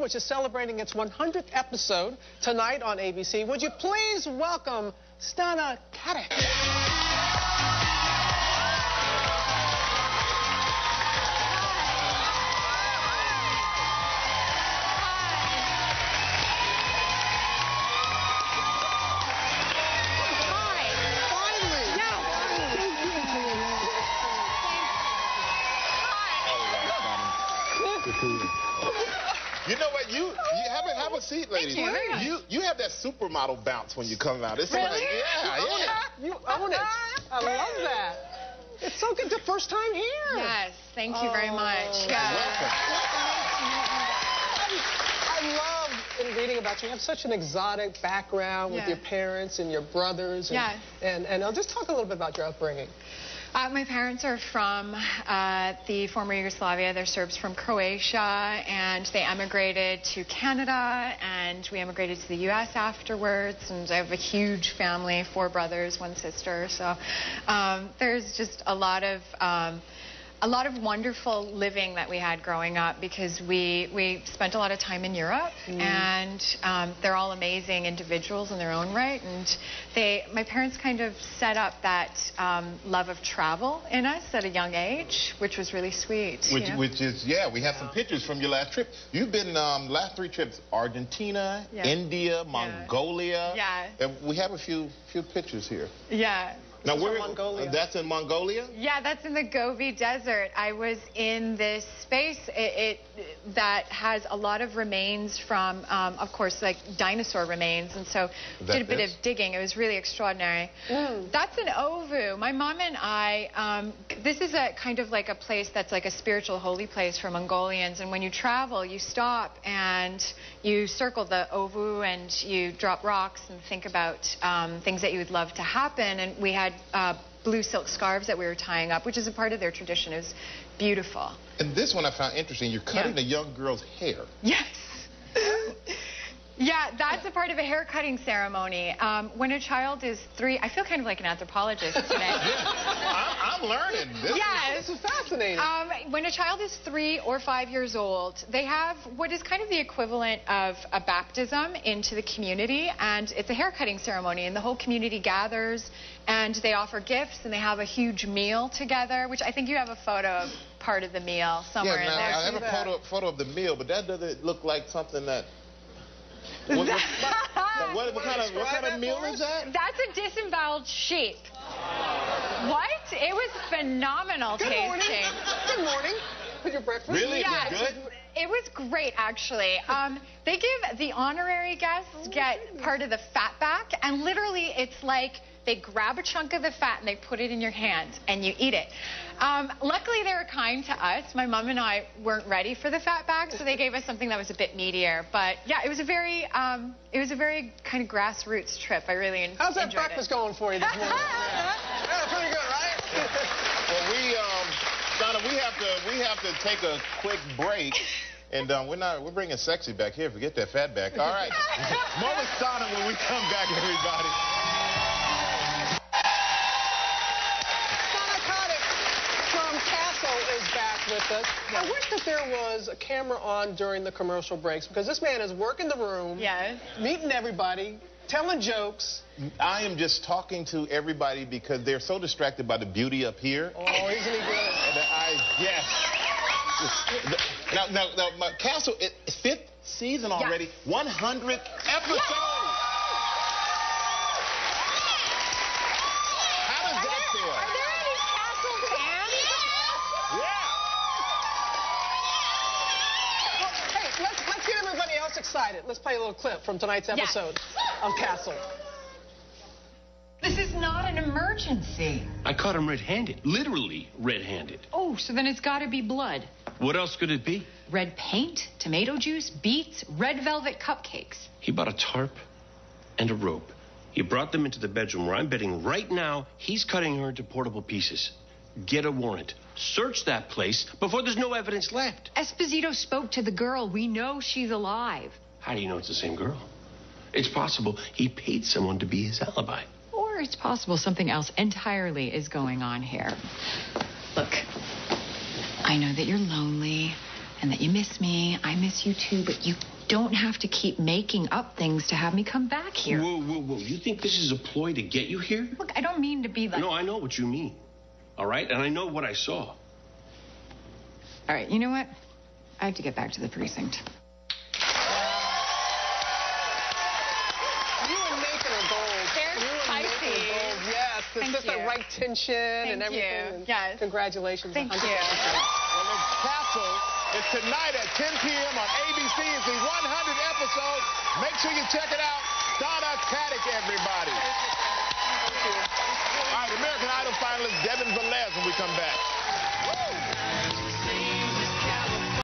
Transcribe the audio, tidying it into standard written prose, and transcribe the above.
which is celebrating its 100th episode tonight on ABC. Would you please welcome Stana Katic? You know what? You have a seat, ladies. You have that supermodel bounce when you come out. It's really? like, yeah. You own it. I love that. It's so good. The first time here. Yes, thank you very much. Yeah. Welcome. I love in reading about you. You have such an exotic background with your parents and your brothers. And, and I'll just talk a little bit about your upbringing. My parents are from the former Yugoslavia. They're Serbs from Croatia, and they emigrated to Canada, and we emigrated to the U.S. afterwards. And I have a huge family, 4 brothers, 1 sister. So there's just a lot of wonderful living that we had growing up, because we spent a lot of time in Europe, and they're all amazing individuals in their own right, and my parents kind of set up that love of travel in us at a young age, which was really sweet. Which is, we have some pictures from your last trip. You've been last 3 trips: Argentina, India, Mongolia. And we have a few pictures here. Now, where Mongolia? That's in Mongolia? Yeah, that's in the Gobi Desert. I was in this space that has a lot of remains from, of course, like dinosaur remains, and so did a bit of digging. It was really extraordinary. That's an Ovu. My mom and I, this is a kind of like a place that's like a spiritual holy place for Mongolians, and when you travel, you stop and you circle the Ovu and you drop rocks and think about things that you would love to happen, and we had blue silk scarves that we were tying up, which is a part of their tradition. It was beautiful. And this one I found interesting. You're cutting a young girl's hair. Yes. Yeah, that's a part of a hair cutting ceremony. When a child is 3, I feel kind of like an anthropologist today. I'm learning. This is fascinating. When a child is 3 or 5 years old, they have what is kind of the equivalent of a baptism into the community, and it's a hair cutting ceremony, and the whole community gathers, and they offer gifts, and they have a huge meal together, which I think you have a photo of part of the meal somewhere in there. I have a photo of the meal, but that doesn't look like something that... What kind of meal is that? That's a disemboweled sheep. What? It was phenomenal tasting. Good morning. With your breakfast? Really? Yeah, It was good? It was great, actually. They give the honorary guests get part of the fat back, and literally it's like they grab a chunk of the fat and they put it in your hand and you eat it. Luckily, they were kind to us. My mom and I weren't ready for the fat back, so they gave us something that was a bit meatier. But yeah, it was a very kind of grassroots trip. I really enjoyed it. How's that breakfast going for you this morning? Yeah, pretty good, right? Well, Donna, we have to take a quick break. And we're bringing sexy back here. Forget that fat back. All right. More with Stana when we come back, everybody. Stana Katic from Castle is back with us. I wish that there was a camera on during the commercial breaks, because this man is working the room, meeting everybody, telling jokes. I am just talking to everybody because they're so distracted by the beauty up here. Oh, isn't he good? Yes. Now, my Castle, it's 5th season already, 100th episode. How does that feel? Are there any Castle fans? Well, hey, let's get everybody else excited. Let's play a little clip from tonight's episode of Castle. This is not an emergency. I caught him red-handed, literally red-handed. Oh, so then it's got to be blood. What else could it be? Red paint, tomato juice, beets, red velvet cupcakes. He bought a tarp and a rope. He brought them into the bedroom where I'm betting right now he's cutting her into portable pieces. Get a warrant. Search that place before there's no evidence left. Esposito spoke to the girl. We know she's alive. How do you know it's the same girl? It's possible he paid someone to be his alibi. Or it's possible something else entirely is going on here. Look, I know that you're lonely and that you miss me. I miss you too, but you don't have to keep making up things to have me come back here. Whoa, whoa, whoa. You think this is a ploy to get you here? Look, I don't mean to be like... No, I know what you mean. All right? And I know what I saw. All right, you know what? I have to get back to the precinct. You and Nathan are gold. They're spicy. Yes, it's just the right tension and everything. Yes. Congratulations. Thank you. Well, it's Castle. It's tonight at 10 p.m. on ABC. It's the 100th episode. Make sure you check it out. Stana Katic, everybody. All right, American Idol finalist Devin Velez when we come back. Woo!